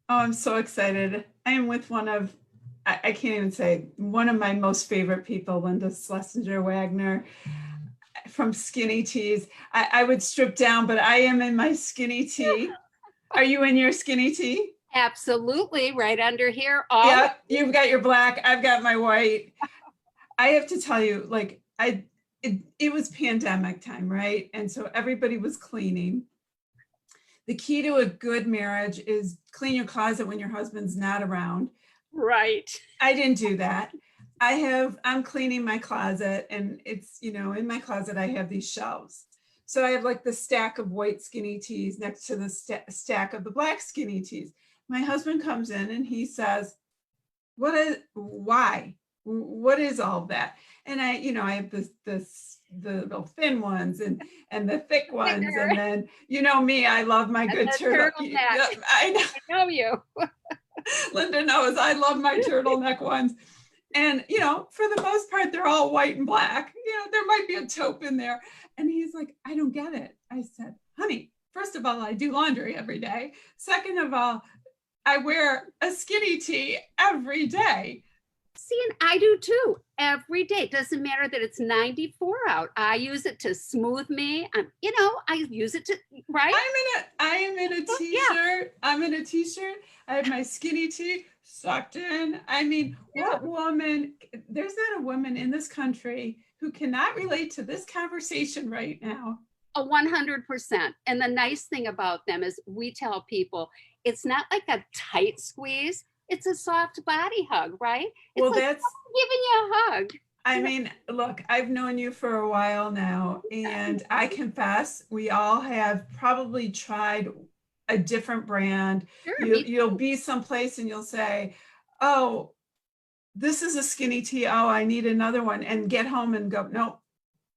Oh, I'm so excited. I am with I can't even say, one of my most favorite people, Linda Schlesinger Wagner from Skinny Teas. I would strip down, but I am in my skinny tee. Are you in your skinny tee? Absolutely, right under here. All Yeah, you've got your black, I've got my white. I have to tell you, it was pandemic time, right? And so everybody was cleaning. The key to a good marriage is clean your closet when your husband's not around. right. I didn't do that. I'm cleaning my closet, and it's, in my closet, I have these shelves. So I have like the stack of white skinny tees next to the stack of the black skinny tees. My husband comes in and he says, why? What is all of that? And I have the little thin ones and the thick ones. And then, me, I love my good turtleneck. I know. I know you. Linda knows I love my turtleneck ones. And, for the most part, they're all white and black. There might be a taupe in there. And he's like, I don't get it. I said, honey, first of all, I do laundry every day. Second of all, I wear a skinny tee every day. See, and I do too. Every day. It doesn't matter that it's 94 out. I use it to smooth me. I use it to, right? I am in a t-shirt. Yeah. I'm in a t-shirt. I have my skinny tee sucked in. I mean, what woman, there's not a woman in this country who cannot relate to this conversation right now. 100%. And the nice thing about them is we tell people it's not like a tight squeeze. It's a soft body hug, right? It's well, like that's giving you a hug. I mean, look, I've known you for a while now, and I confess we all have probably tried a different brand. Sure, You'll be someplace and you'll say, oh, this is a skinny tee. Oh, I need another one, and get home and go, no,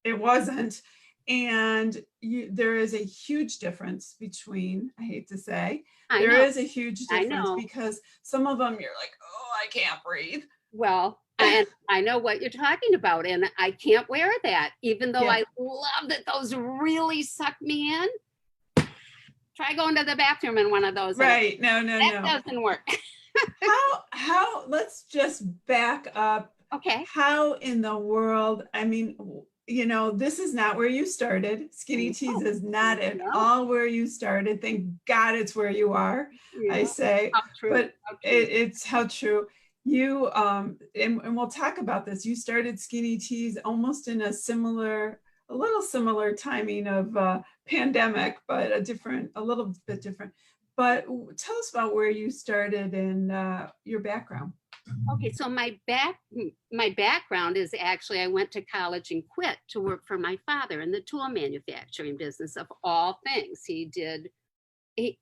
it wasn't. And there is a huge difference between, I hate to say, there is a huge difference because some of them you're like, oh, I can't breathe. Well, and I know what you're talking about, and I can't wear that, even though I love that those really suck me in. Try going to the bathroom in one of those. Right. No. That doesn't work. how, let's just back up. Okay. How in the world, I mean, this is not where you started. Skinny tees is not at all where you started. Thank God it's where you are, I say. How true. But it's how true. You, and we'll talk about this. You started Skinny Tees almost in a little similar timing of pandemic, but a little bit different. But tell us about where you started and your background. Okay, so my background is actually I went to college and quit to work for my father in the tool manufacturing business of all things.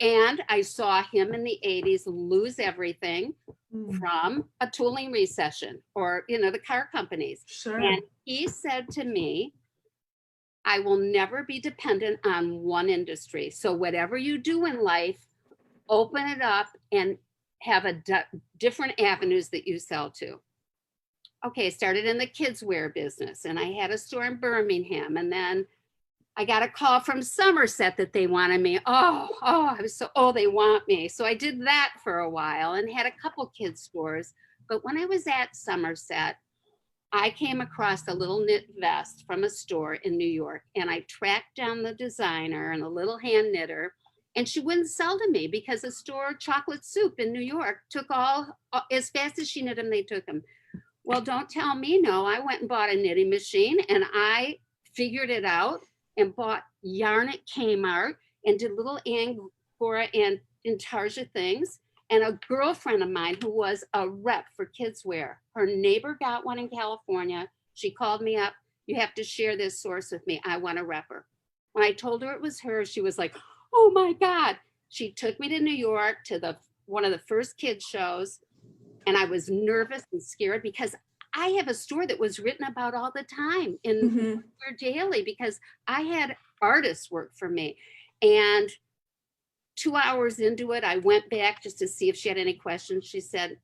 And I saw him in the 80s lose everything from a tooling recession or, the car companies. Sure. And he said to me, I will never be dependent on one industry. So whatever you do in life, open it up and have different avenues that you sell to. Okay, I started in the kids wear business and I had a store in Birmingham, and then I got a call from Somerset that they wanted me. They want me. So I did that for a while and had a couple kids stores. But when I was at Somerset, I came across a little knit vest from a store in New York, and I tracked down the designer and a little hand knitter. And she wouldn't sell to me because a store, Chocolate Soup in New York, took as fast as she knit them, they took them. Well, don't tell me no. I went and bought a knitting machine and I figured it out and bought yarn at Kmart and did little Angora and Intarsia things. And a girlfriend of mine who was a rep for kids wear, her neighbor got one in California. She called me up. You have to share this source with me. I want to rep her. When I told her it was her, she was like, oh my God. She took me to New York to one of the first kids shows. And I was nervous and scared because I have a store that was written about all the time in Daily because I had artists work for me. And 2 hours into it, I went back just to see if she had any questions. She said,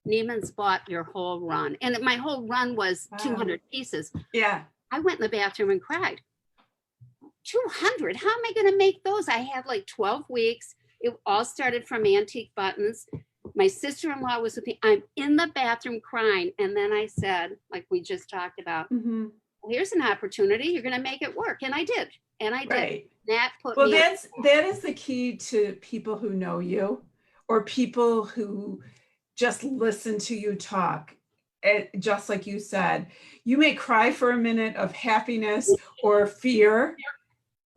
Neiman's bought your whole run. And my whole run was 200 pieces. Yeah. I went in the bathroom and cried. 200? How am I going to make those? I had like 12 weeks. It all started from antique buttons. My sister-in-law was with me. I'm in the bathroom crying. And then I said, like we just talked about, Mhm. well, here's an opportunity. You're going to make it work. And I did. And I did. Right. That put Well, me on. that is the key to people who know you or people who just listen to you talk. Just like you said, you may cry for a minute of happiness or fear.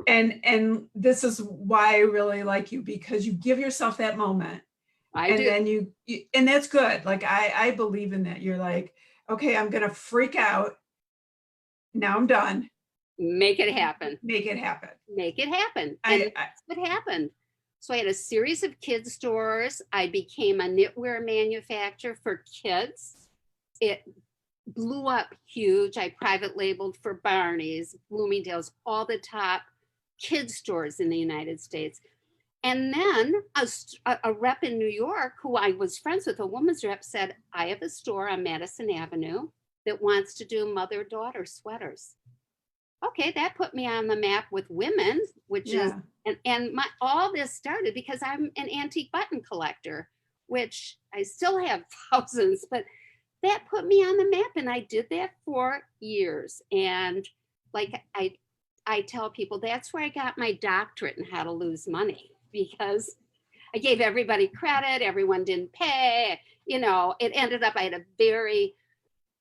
And this is why I really like you, because you give yourself that moment. I And do. then and that's good. Like I believe in that. You're like, okay, I'm gonna freak out. Now I'm done. Make it happen. Make it happen. Make it happen. I, And I that's what happened. So I had a series of kids stores. I became a knitwear manufacturer for kids. It blew up huge. I private labeled for Barney's, Bloomingdale's, all the top kids stores in the United States. And then a rep in New York who I was friends with, a woman's rep, said, I have a store on Madison Avenue that wants to do mother-daughter sweaters. Okay, that put me on the map with women, which is, yeah. and my all this started because I'm an antique button collector, which I still have thousands, but that put me on the map, and I did that for years. And like I tell people, that's where I got my doctorate in how to lose money, because I gave everybody credit, everyone didn't pay. You know, it ended up I had a very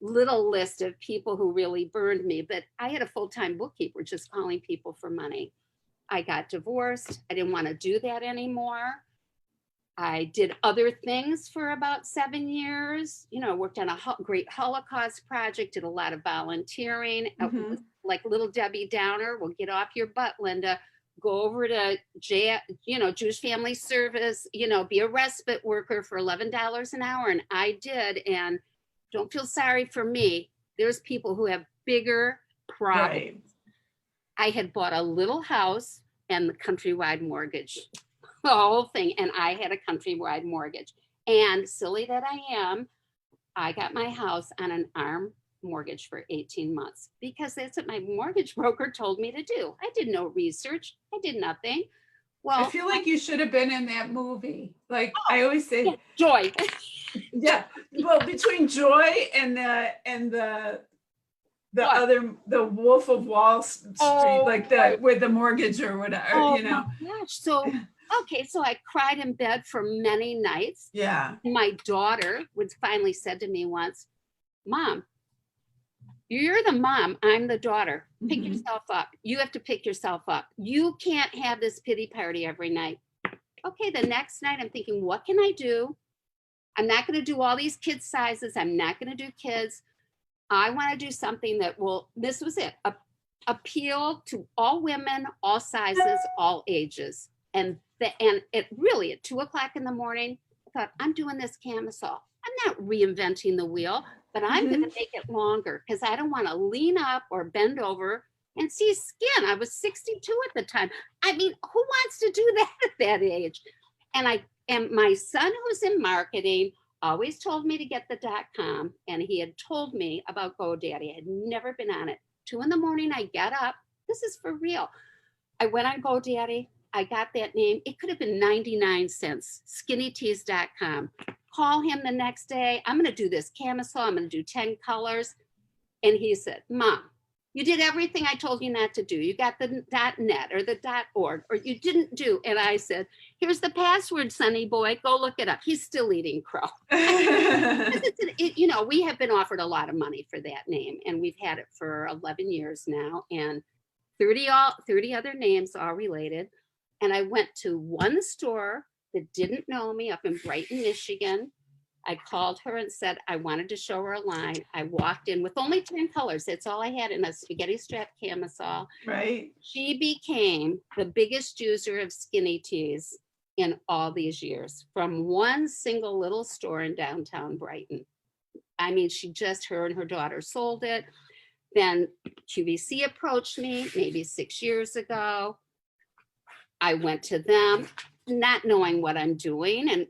little list of people who really burned me, but I had a full-time bookkeeper just calling people for money. I got divorced. I didn't want to do that anymore. I did other things for about 7 years. You know, worked on a great Holocaust project, did a lot of volunteering. Mm-hmm. Like little Debbie Downer, well, get off your butt, Linda. Go over to Jewish Family Service, be a respite worker for $11 an hour. And I did. And don't feel sorry for me. There's people who have bigger problems. Right. I had bought a little house and the countrywide mortgage, the whole thing. And I had a countrywide mortgage. And silly that I am, I got my house on an ARM mortgage for 18 months because that's what my mortgage broker told me to do. I did no research. I did nothing. Well, I feel like you should have been in that movie. Like I always say, yeah, Joy. yeah. Well, between Joy and the Wolf of Wall Street, like with the mortgage or whatever, My gosh. So okay, so I cried in bed for many nights. Yeah. My daughter would finally said to me once, Mom, you're the mom, I'm the daughter. Pick yourself up. You have to pick yourself up. You can't have this pity party every night. Okay, the next night I'm thinking, what can I do? I'm not going to do all these kids sizes. I'm not going to do kids. I want to do something that will, this was it, appeal to all women, all sizes, all ages. And it really at 2:00 in the morning, I thought, I'm doing this camisole. I'm not reinventing the wheel, but I'm going to make it longer because I don't want to lean up or bend over and see skin. I was 62 at the time. I mean, who wants to do that at that age? And my son, who's in marketing, always told me to get the .com, and he had told me about GoDaddy. I had never been on it. 2 a.m, I get up. This is for real. I went on GoDaddy. I got that name. It could have been 99 cents, skinnytees.com. Call him the next day. I'm going to do this camisole. I'm going to do 10 colors. And he said, Mom, you did everything I told you not to do. You got the .net or the .org, or you didn't do. And I said, here's the password, sonny boy. Go look it up. He's still eating crow. We have been offered a lot of money for that name, and we've had it for 11 years now, and 30 other names, all related. And I went to one store that didn't know me up in Brighton, Michigan. I called her and said I wanted to show her a line. I walked in with only 10 colors. That's all I had in a spaghetti strap camisole. Right. She became the biggest user of skinny tees in all these years from one single little store in downtown Brighton. I mean, her and her daughter sold it. Then QVC approached me maybe 6 years ago. I went to them, not knowing what I'm doing, and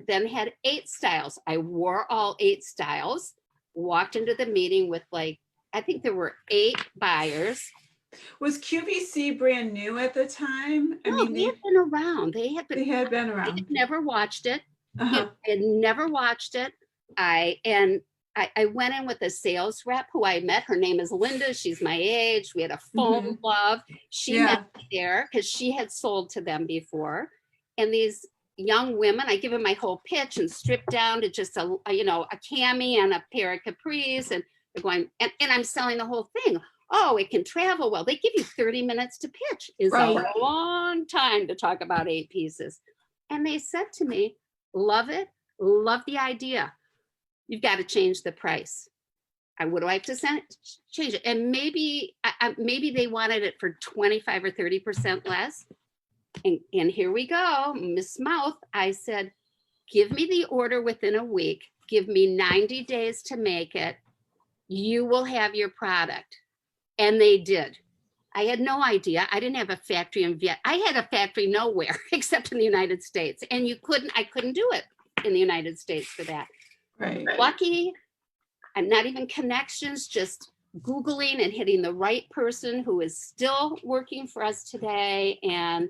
then had 8 styles. I wore all 8 styles, walked into the meeting with I think there were 8 buyers. Was QVC brand new at the time? I No, mean, they had been around. They had been. they had been I had around. never watched it. Uh-huh. I had never watched it. I went in with a sales rep who I met. Her name is Linda. She's my age. We had a phone Mhm. love. She met Yeah. me there because she had sold to them before. And these young women, I give them my whole pitch and strip down to just a cami and a pair of capris, and they're going, and I'm selling the whole thing. Oh, it can travel well. They give you 30 minutes to pitch. Is Right. a long time to talk about 8 pieces. And they said to me, love it, love the idea. You've got to change the price. I would like to change it. And maybe they wanted it for 25 or 30% less. And here we go, Miss Mouth. I said, give me the order within a week. Give me 90 days to make it. You will have your product. And they did. I had no idea. I didn't have a factory in Vietnam. I had a factory nowhere except in the United States. And I couldn't do it in the United States for that. Right. Lucky, and not even connections, just Googling and hitting the right person who is still working for us today. And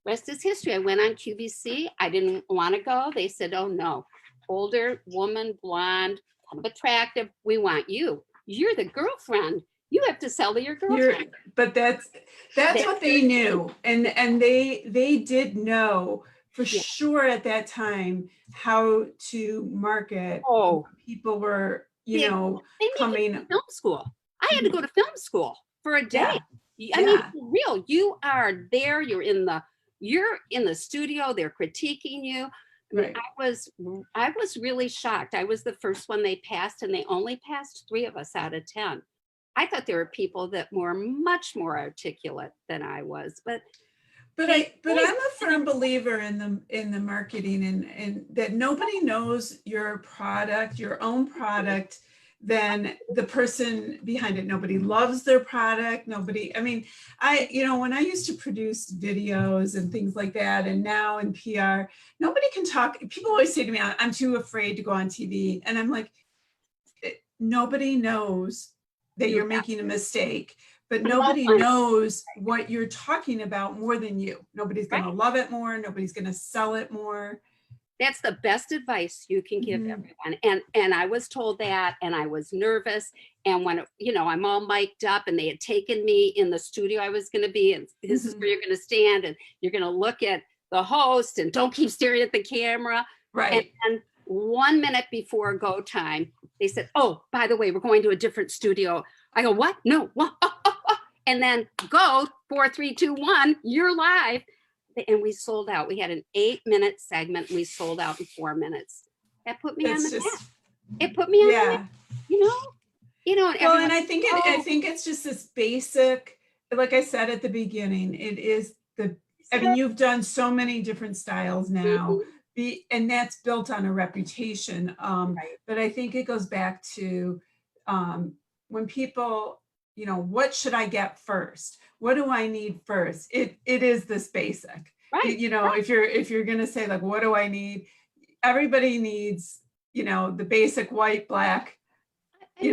rest is history. I went on QVC. I didn't want to go. They said, oh no, older woman, blonde, kind of attractive. We want you. You're the girlfriend. You have to sell to your girlfriend. But that's what they knew. And they did know for Yeah. sure at that time how to market. Oh, People were, they make coming. it to film school. I had to go to film school for a day. Yeah. I mean, Yeah. for real, you are there. You're in the studio. They're critiquing you. I mean, Right. I was really shocked. I was the first one they passed, and they only passed 3 of us out of 10. I thought there were people that were much more articulate than I was, but I'm a firm believer in the marketing and that nobody knows your product, your own product, than the person behind it. Nobody loves their product. Nobody, I mean, when I used to produce videos and things like that, and now in PR, nobody can talk. People always say to me, I'm too afraid to go on TV. And I'm like, nobody knows that you're making a mistake, but nobody knows what you're talking about more than you. Nobody's going to love it more. Nobody's going to sell it more. That's the best advice you can give everyone. And I was told that, and I was nervous. And when, I'm all mic'd up, and they had taken me in the studio I was going to be, and this is where you're going to stand, and you're going to look at the host, and don't keep staring at the camera. Right. And 1 minute before go time, they said, oh, by the way, we're going to a different studio. I go, what? No. What? And then go, 4, 3, 2, 1, you're live. And we sold out. We had an 8-minute segment. And we sold out in 4 minutes. That put me on the map. It put me on the map. And I think it's just this basic, like I said at the beginning, it is you've done so many different styles now, and that's built on a reputation. But I think it goes back to when people, what should I get first? What do I need first? It is this basic. Right. If you're gonna say, like, what do I need? Everybody needs, the basic white, black. We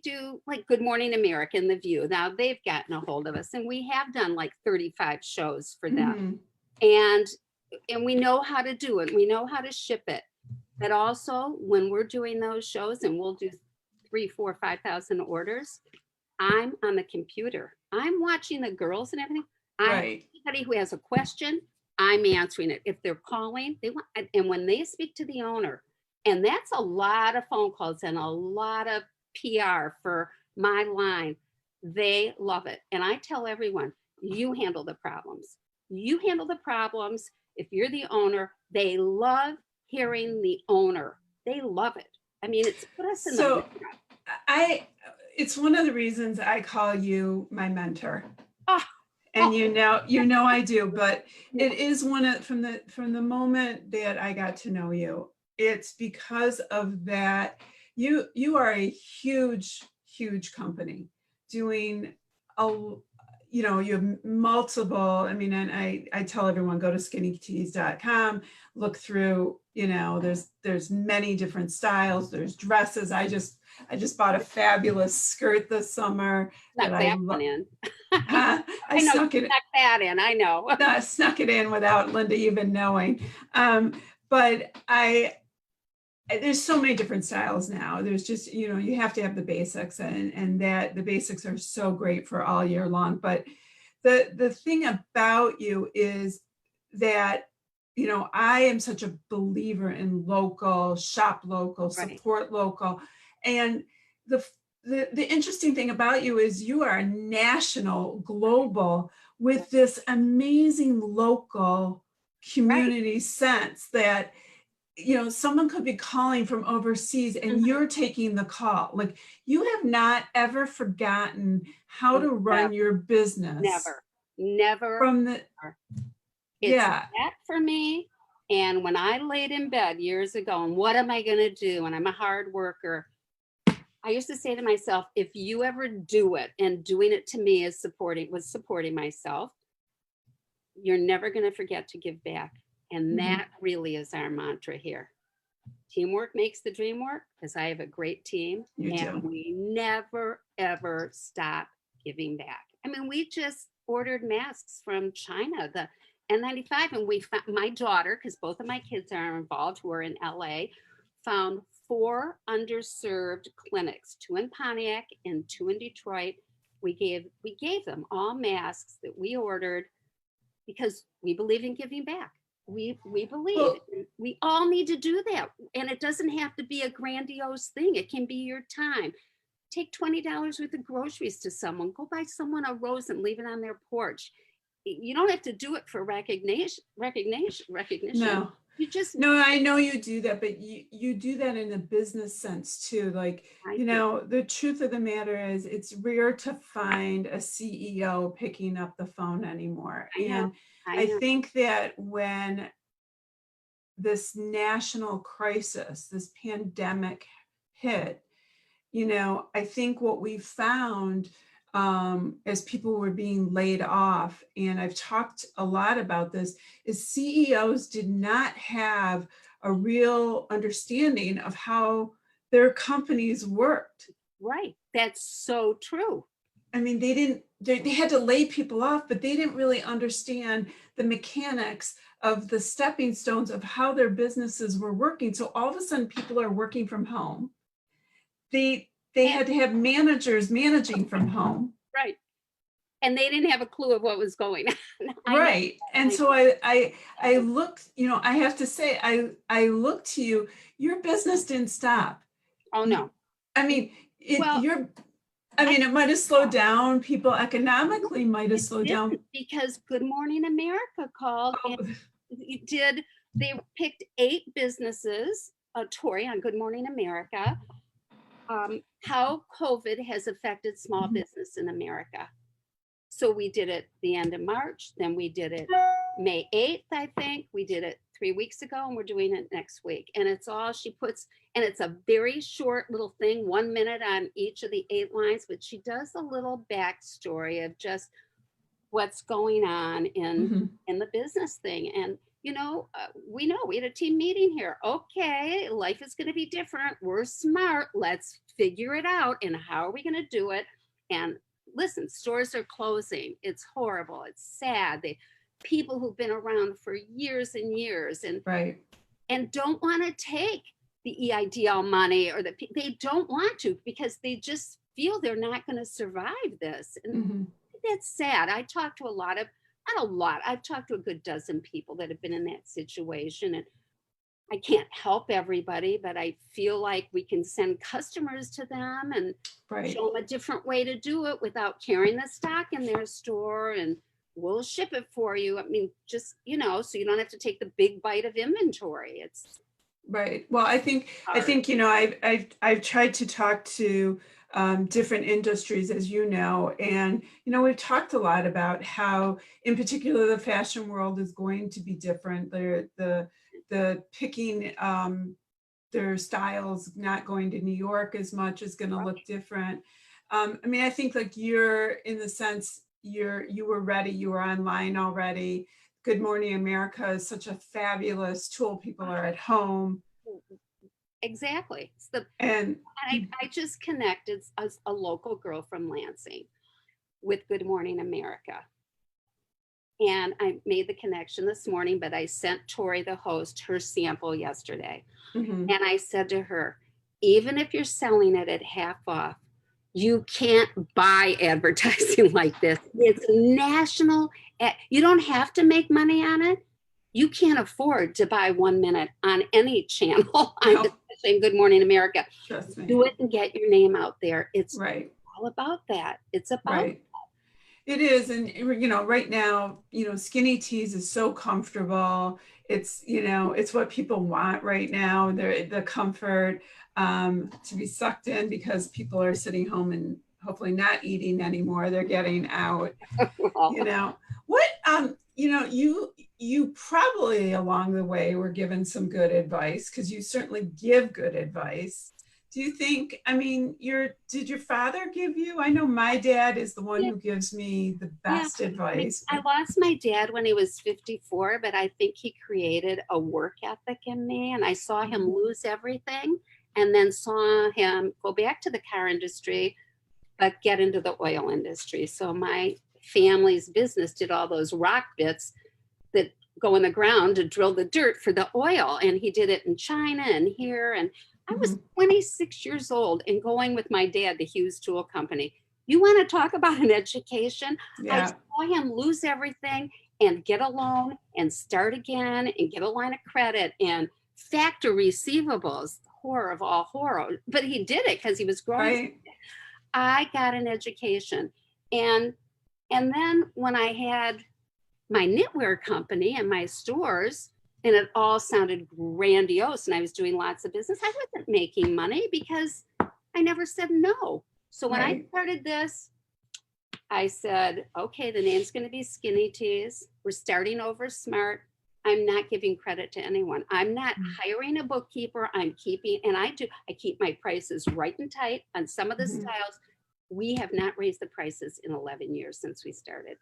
do like Good Morning America and The View. Now they've gotten a hold of us, and we have done like 35 shows for them. And we know how to do it. We know how to ship it. But also when we're doing those shows, and we'll do 3, 4, 5,000 orders, I'm on the computer. I'm watching the girls and everything. Anybody who has a question, I'm answering it. If they're calling, and when they speak to the owner, and that's a lot of phone calls and a lot of PR for my line, they love it. And I tell everyone, you handle the problems. You handle the problems. If you're the owner, they love hearing the owner. They love it. I mean, it's put us in the it's one of the reasons I call you my mentor. And I do, but it is from the moment that I got to know you, it's because of that. You are a huge company doing you know, you have multiple, I mean, and I tell everyone, go to skinnytees.com, look through, you know, there's many different styles, there's dresses. I just bought a fabulous skirt this summer that Snuck I that one love. in. I I know you snuck it, snuck that in, I know. snuck it in without Linda even knowing. But there's so many different styles now. There's just, you know, you have to have the basics, and that the basics are so great for all year long. But the thing about you is that, you know, I am such a believer in local, shop local, Right, support local. And the the interesting thing about you is you are national, global, with this amazing local right. community sense that, you know, someone could be calling from overseas and Mhm. you're taking the call. Like, you have not ever forgotten how to run Never, your business never, never. from the, Never. It's yeah. that for me. And when I laid in bed years ago, and what am I going to do? And I'm a hard worker. I used to say to myself, if you ever do it, and doing it to me is supporting myself, you're never going to forget to give back. And Mhm. that really is our mantra here. Teamwork makes the dream work, because I have a great team, You and do. we never ever stop giving back. I mean, we just ordered masks from China, the N95, and we found, my daughter, because both of my kids are involved who are in LA, found 4 underserved clinics, 2 in Pontiac and 2 in Detroit. We gave them all masks that we ordered because we believe in giving back. We believe, Well, and we all need to do that. And it doesn't have to be a grandiose thing. It can be your time. Take $20 worth of groceries to someone. Go buy someone a rose and leave it on their porch. You don't have to do it for recognition. no. You just, No, I know you do that, but you do that in a business sense too. Like, I you do. know, the truth of the matter is it's rare to find a CEO picking up the phone anymore. I know. And I I know. think that when this national crisis, this pandemic hit, you know, I think what we found, as people were being laid off, and I've talked a lot about this, is CEOs did not have a real understanding of how their companies worked. Right. That's so true. I mean, they had to lay people off, but they didn't really understand the mechanics of the stepping stones of how their businesses were working. So all of a sudden, people are working from home. They And had to have managers managing from home. right. And they didn't have a clue of what was going on. I know. Right. And I so I looked, you know, I have to say, I looked to you, your business didn't stop. oh You, no. I mean, Well, I I mean, it might have slowed down. People economically might have it slowed down. didn't, because Good Morning America called and Oh, it did. They picked 8 businesses, Tori on Good Morning America, how COVID has affected small business in America. So we did it the end of March, then we did it May 8th, I think. We did it 3 weeks ago, and we're doing it next week. And it's all she puts, and it's a very short little thing, 1 minute on each of the 8 lines, but she does a little backstory of just what's going on mhm. in the business thing. And we know we had a team meeting here. Okay, life is going to be different. We're smart. Let's figure it out. And how are we going to do it? And listen, stores are closing. It's horrible. It's sad. They people who've been around for years and years Right. and don't want to take the EIDL money, or they don't want to because they just feel they're not going to survive this. And Mhm. that's sad. I talked to a lot of, not a lot, I've talked to a good dozen people that have been in that situation. And I can't help everybody, but I feel like we can send customers to them and Right. show them a different way to do it without carrying the stock in their store. And we'll ship it for you. I mean, just, so you don't have to take the big bite of inventory. It's Right. Well, I hard. think, you know, I've tried to talk to different industries, as you know, and, you know, we've talked a lot about how, in particular, the fashion world is going to be different. The picking their styles, not going to New York as much, is going to look different. I mean, I think like you're in the sense you were ready, you were online already. Good Morning America is such a fabulous tool. People are at home Exactly. It's the and I just connected a local girl from Lansing with Good Morning America. And I made the connection this morning, but I sent Tori, the host, her sample yesterday. mhm. And I said to her, even if you're selling it at half off, you can't buy advertising like this. It's national. You don't have to make money on it. You can't afford to buy 1 minute on any channel, No, especially in Good Morning America. trust me. Do it and get your name out there. It's Right, all about that. It's about right. It is. And, right now, skinny tees is so comfortable. It's what people want right now. The comfort to be sucked in because people are sitting home and hopefully not eating anymore. They're getting out, you know. What, you probably along the way were given some good advice because you certainly give good advice. Do you think, I mean, did your father give you? I know my dad is the one yeah, who gives me the yeah. best advice. I lost my dad when he was 54, but I think he created a work ethic in me. And I saw him lose everything and then saw him go back to the car industry, but get into the oil industry. So my family's business did all those rock bits that go in the ground to drill the dirt for the oil. And he did it in China and here. And I was Mhm. 26 years old and going with my dad, the Hughes Tool Company. You want to talk about an education? I Yeah, saw him lose everything and get a loan and start again and get a line of credit and factor receivables, horror of all horror. But he did it because he was growing. right. I got an education. And and then when I had my knitwear company and my stores, and it all sounded grandiose, and I was doing lots of business, I wasn't making money because I never said no. So when I Right. started this, I said, okay, the name's going to be Skinny Teas. We're starting over smart. I'm not giving credit to anyone. I'm not hiring a bookkeeper. I'm keeping, and I keep my prices right and tight on some of the Mhm. styles. We have not raised the prices in 11 years since we started.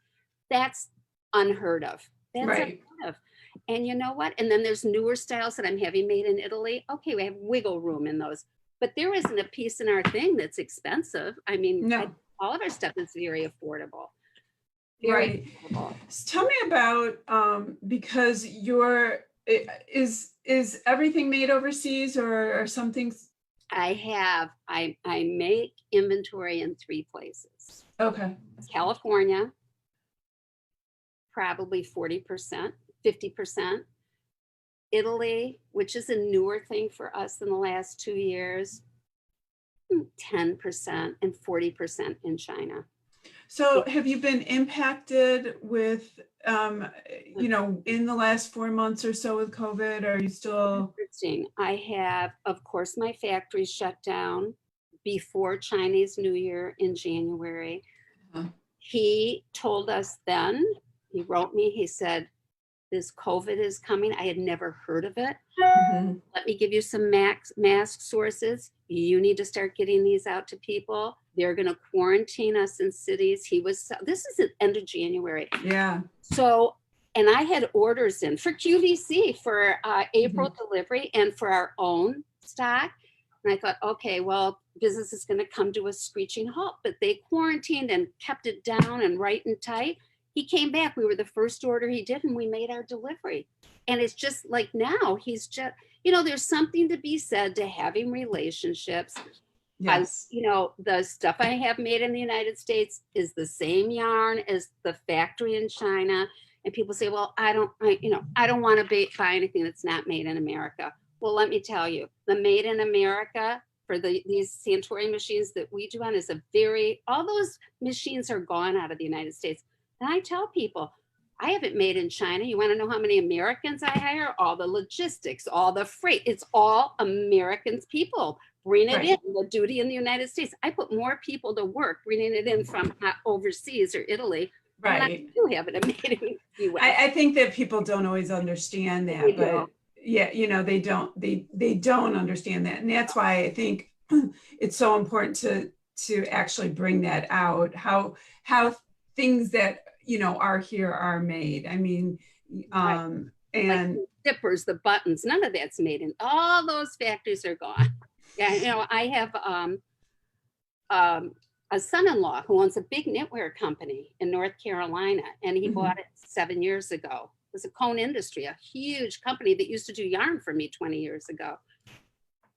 That's unheard of. That's Right. unheard of. And you know what? And then there's newer styles that I'm having made in Italy. Okay, we have wiggle room in those. But there isn't a piece in our thing that's expensive. I mean, No. all of our stuff is very affordable. Very Right. affordable. Tell me about because is everything made overseas or are some things? I make inventory in 3 places. Okay. California, probably 40%, 50%. Italy, which is a newer thing for us in the last 2 years, 10% and 40% in China. So have you been impacted with, in the last 4 months or so with COVID? Are you still? Interesting. I have, of course, my factory shut down before Chinese New Year in January. Uh, He told us then, he wrote me, he said, this COVID is coming. I had never heard of it. mhm, Let me give you some mask sources. You need to start getting these out to people. They're going to quarantine us in cities. This is at end of January. Yeah. So, and I had orders in for QVC for April Mhm. delivery and for our own stock. And I thought, okay, well, business is going to come to a screeching halt, but they quarantined and kept it down and right and tight. He came back. We were the first order he did, and we made our delivery. And it's just like now he's just, there's something to be said to having relationships. Yes. The stuff I have made in the United States is the same yarn as the factory in China. And people say, well, I don't want to buy anything that's not made in America. Well, let me tell you, the made in America for these Santori machines that we do on is all those machines are gone out of the United States. And I tell people, I have it made in China. You want to know how many Americans I hire? All the logistics, all the freight. It's all Americans people. Bring it in, Right. the duty in the United States. I put more people to work bringing it in from overseas or Italy than I Right. do have it made in the US. I think that people don't always understand They that, do. but yeah, they don't understand that. And that's why I think it's so important to actually bring that out. How things that, you know, are here are made. I mean, Right. Like and the zippers, the buttons, none of that's made in, all those factories are gone. Yeah, you know, I have um, a son-in-law who owns a big knitwear company in North Carolina, and he mhm, bought it 7 years ago. It was a Cone Industry, a huge company that used to do yarn for me 20 years ago.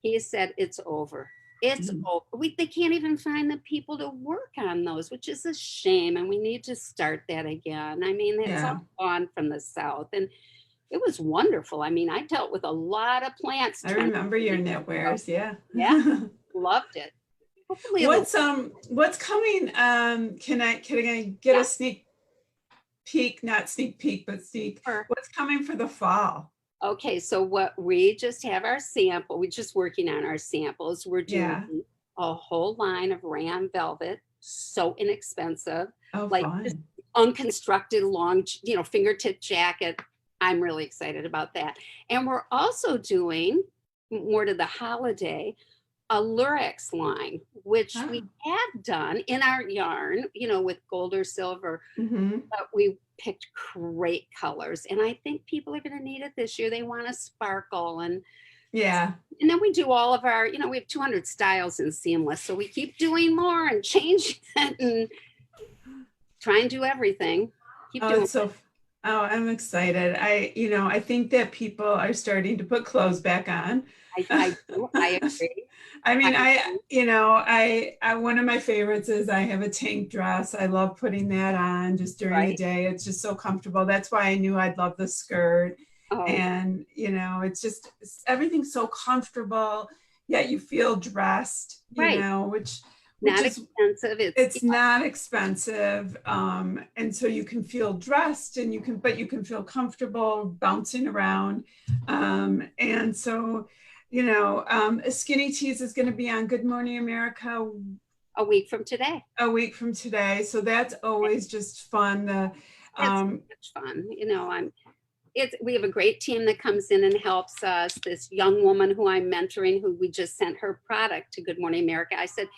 He said it's over. It's mhm. over. They can't even find the people to work on those, which is a shame. And we need to start that again. I mean, it's all Yeah, gone from the South. And it was wonderful. I mean, I dealt with a lot of plants I 20 remember your years ago. knitwears. Yeah. Yeah, loved it. Hopefully it'll What's coming? Can I get yeah. a sneak peek? Not sneak peek, but sneak. Sure. What's coming for the fall? Okay, so what we just have our sample, we're just working on our samples. We're doing Yeah. a whole line of rayon velvet, so inexpensive, Oh, like just fun. unconstructed long, fingertip jacket. I'm really excited about that. And we're also doing more to the holiday, a lurex line, which we Oh. have done in our yarn, with gold or silver, Hmm. but we picked great colors. And I think people are going to need it this year. They want to sparkle. Yeah. And then we do all of our, we have 200 styles in seamless. So we keep doing more and changing it and try and do everything. Keep Oh, doing it's so. Oh, I'm excited. I think that people are starting to put clothes back on. it. I do. I agree. I I mean, agree. one of my favorites is I have a tank dress. I love putting that on just during the Right. day. It's just so comfortable. That's why I knew I'd love the skirt. Oh, And, everything's so comfortable, yet you feel dressed, right. which Not is, expensive. it's not expensive. And so you can feel dressed and but you can feel comfortable bouncing around. And so, Skinny Teas is going to be on Good Morning America A week from today. a week from today. So that's always just fun. That's Um, much fun. We have a great team that comes in and helps us. This young woman who I'm mentoring, who we just sent her product to Good Morning America. She said,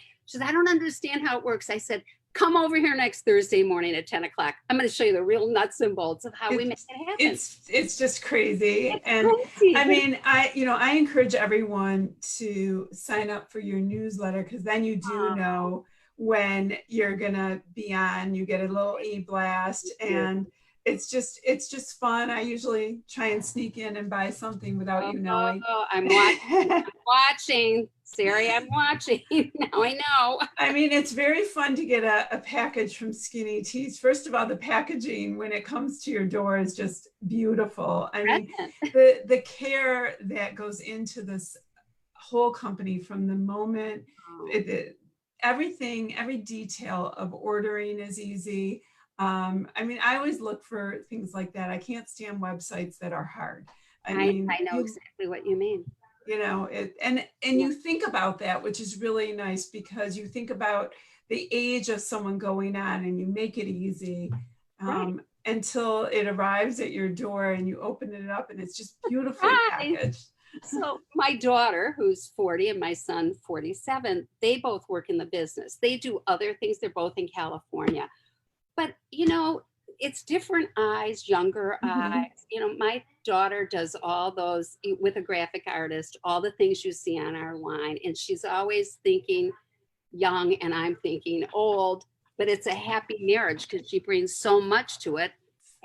I don't understand how it works. I said, come over here next Thursday morning at 10 o'clock. I'm going to show you the real nuts and bolts of how we make it's it happen. it's just crazy. It's And crazy, I but mean, I encourage everyone to sign up for your newsletter, because then you do know when you're gonna be on. You get a little e-blast, and it's just fun. I usually try and sneak in and buy something without you knowing. I'm watching. I'm watching. Sari, I'm watching. Now I know. I mean, it's very fun to get a package from Skinny Teas. First of all, the packaging when it comes to your door is just beautiful. I mean, Present. the care that goes into this whole company from the moment Oh, everything, every detail of ordering is easy. I mean, I always look for things like that. I can't stand websites that are hard. I mean, I know exactly what you mean. and Yeah, you think about that, which is really nice, because you think about the age of someone going on, and you make it easy, right. until it arrives at your door and you open it up and it's just beautifully Right. packaged. So my daughter, who's 40, and my son, 47, they both work in the business. They do other things. They're both in California. But, it's different eyes, younger Mhm. eyes. My daughter does all those with a graphic artist, all the things you see on our line. And she's always thinking young, and I'm thinking old, but it's a happy marriage because she brings so much to it.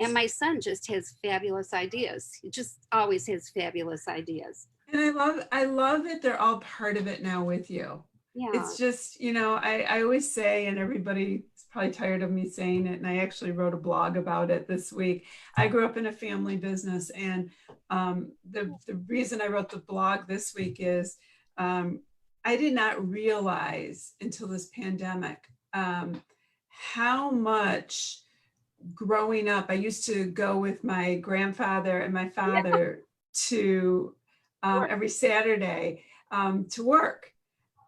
And my son just has fabulous ideas. He just always has fabulous ideas. And I love that they're all part of it now with you. Yeah. It's just, I always say, and everybody's probably tired of me saying it, and I actually wrote a blog about it this week. I grew up in a family business, and the reason I wrote the blog this week is, I did not realize until this pandemic, how much growing up. I used to go with my grandfather and my Yeah. father to every Saturday, to work.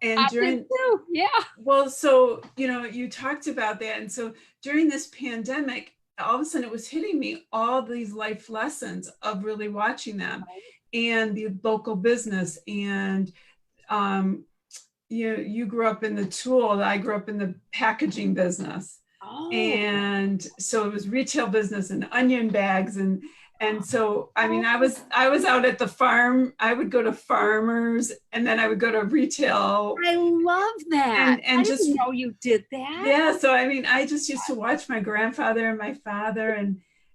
And I did during, too. Yeah. well, so, you talked about that. And so during this pandemic, all of a sudden it was hitting me, all these life lessons of really watching them, and the local business. And you grew up in the tool, I grew up in the packaging business. Oh, And so it was retail business and onion bags. And so, I mean, I was out at the farm. I would go to farmers and then I would go to retail I love that. and I just, didn't know you did that. yeah. So, I mean, I just used to watch my grandfather and my father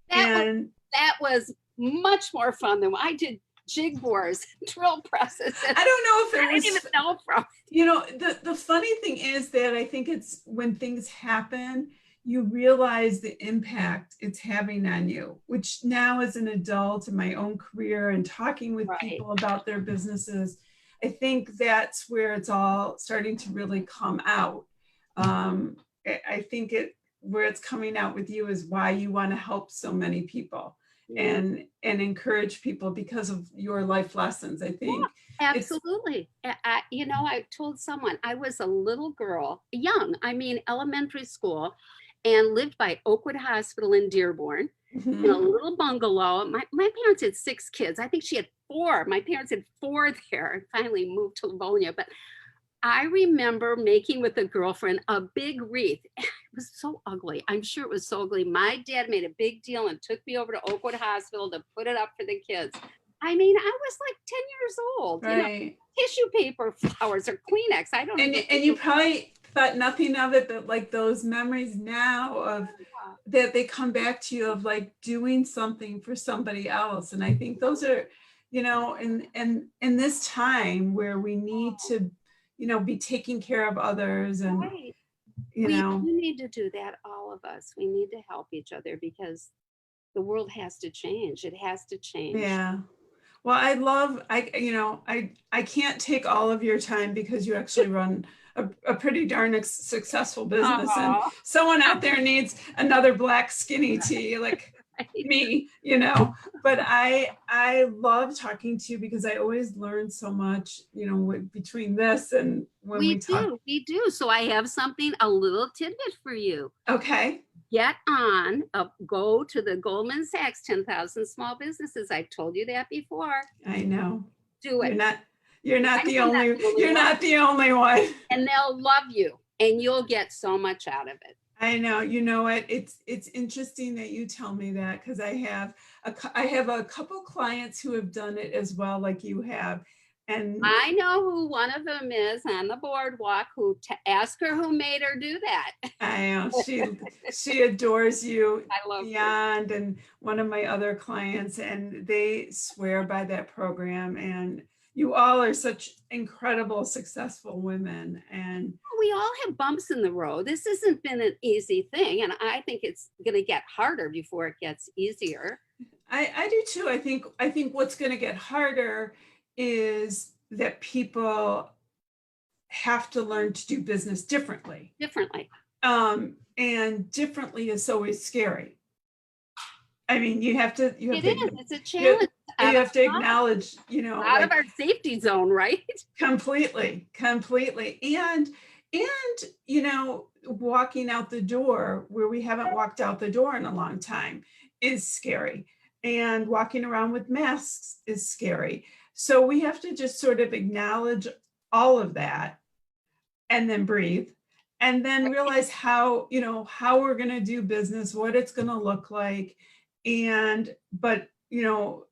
That was and that was much more fun than I did jig bores, drill presses. I don't know if I it didn't was, even know from. you know, the funny thing is that I think it's when things happen, you realize the impact it's having on you, which now as an adult in my own career and talking with Right. people about their businesses, I think that's where it's all starting to really come out. I think where it's coming out with you is why you want to help so many people Yeah. and encourage people because of your life lessons. I think it's Absolutely. I told someone I was a little girl, young, I mean, elementary school, and lived by Oakwood Hospital in Dearborn in a mhm, little bungalow. My parents had 6 kids. I think she had 4. My parents had 4 there and finally moved to Livonia. But I remember making with a girlfriend a big wreath. It was so ugly. I'm sure it was so ugly. My dad made a big deal and took me over to Oakwood Hospital to put it up for the kids. I mean, I was like 10 years old, right. tissue paper, flowers, or Kleenex. I don't even And think you it probably thought nothing of it, but like those memories now of was. that they come back to you of like doing something for somebody else. And I think those are, you know, and in this time where we need to, you know, be taking care of others and, Right. you We know, need to do that, all of us. We need to help each other because the world has to change. It has to change. yeah. Well, you know, I can't take all of your time because you actually run a pretty darn successful business, and Oh, someone out there needs another black skinny tea like me, you know. But I love talking to you because I always learn so much, you know, between this and when we we talk. do. We do. So I have something, a little tidbit for you. Okay, Go to the Goldman Sachs 10,000 small businesses. I told you that before. I know Do you're it. not you're I not know the I'm not only the only you're one. not the only one. And they'll love you and you'll get so much out of it. I know. You know what? It's interesting that you tell me that because I have a couple clients who have done it as well, like you have, and I know who one of them is on the boardwalk ask her who made her do that. I know she adores you I love her. beyond. And one of my other clients, and they swear by that program. And you all are such incredible, successful women. And We all have bumps in the road. This hasn't been an easy thing. And I think it's going to get harder before it gets easier. I do too. I think what's going to get harder is that people have to learn to do business differently. Differently. And differently is always scary. I mean, It is. It's a you, challenge you have to acknowledge, you know, out of like our safety zone, right? completely. And, you know, walking out the door where we haven't walked out the door in a long time is scary. And walking around with masks is scary. So we have to just sort of acknowledge all of that and then breathe and then realize how, you know, how we're going to do business, what it's going to look like. But, you know,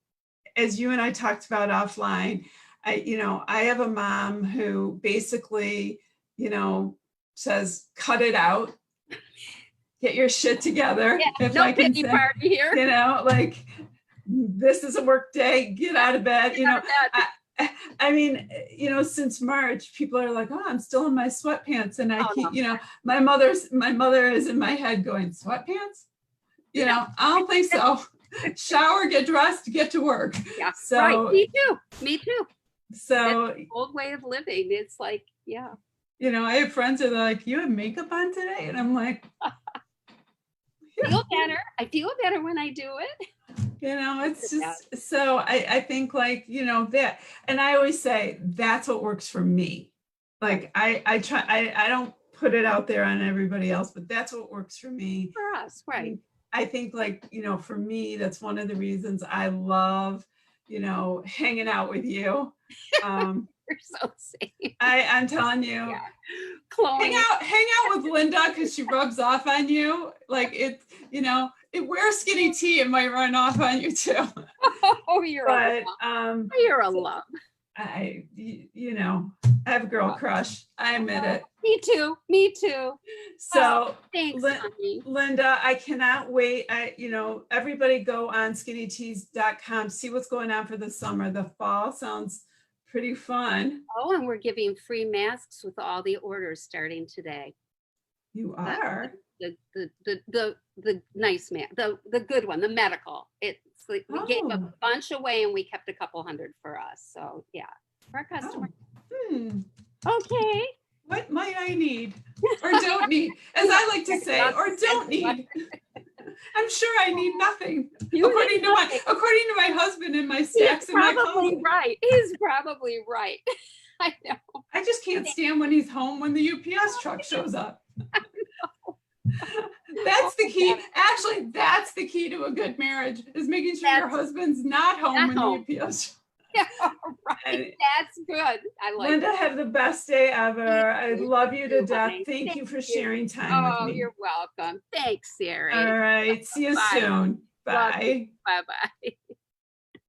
as you and I talked about offline, you know, I have a mom who basically, you know, says, cut it out, get your shit together. Yeah, If no I can pity say, party here. you know, like this is a work day, get out of bed, you know. I mean, you know, since March, people are like, "Oh, I'm still in my sweatpants," and I Oh, keep, no. you know, my mother is in my head going, "Sweatpants? You Yeah, know, I don't think so. Shower, get dressed, get to work." yeah, right. So, Me too. Me too. That's so the old way of living. It's like, yeah. you know, I have friends that are like, "You have makeup on today," and I'm like, Feel better. I feel better when I do it. you know, it's Yeah. just so I think like, you know, that, and I always say that's what works for me. Like I don't put it out there on everybody else, but that's what works for me. For us, right. And I think like, you know, for me, that's one of the reasons I love, you know, hanging out with you. We're so same. I'm telling you. Yeah. Chloe. Hang out with Linda because she rubs off on you. Like wear skinny tea, it might run off on you too. Oh, you're But a love. You're a love. I have a girl crush. I admit it. Me too. Me too. So thanks, honey. Linda, I cannot wait. Everybody go on skinnytees.com, see what's going on for the summer. The fall sounds pretty fun. Oh, and we're giving free masks with all the orders starting today. You are? The nice mask, the good one, the medical. It's like we gave a bunch away and we kept a couple hundred for us. So yeah, for our customers. Okay. What might I need or don't need, as I like to say, or don't need? I'm sure I need nothing. According to my husband and my stacks in my closet. Right. He's probably right. I know. I just can't stand when he's home when the UPS truck shows up. That's the key. Actually, that's the key to a good marriage, is making sure your husband's not home when the UPS. Yeah, right. That's good. I like Linda, that. have the best day ever. I love you to death. Thank you for sharing time with me. Oh, you're welcome. Thanks, Sarah. All right. See you soon. Bye. Bye-bye.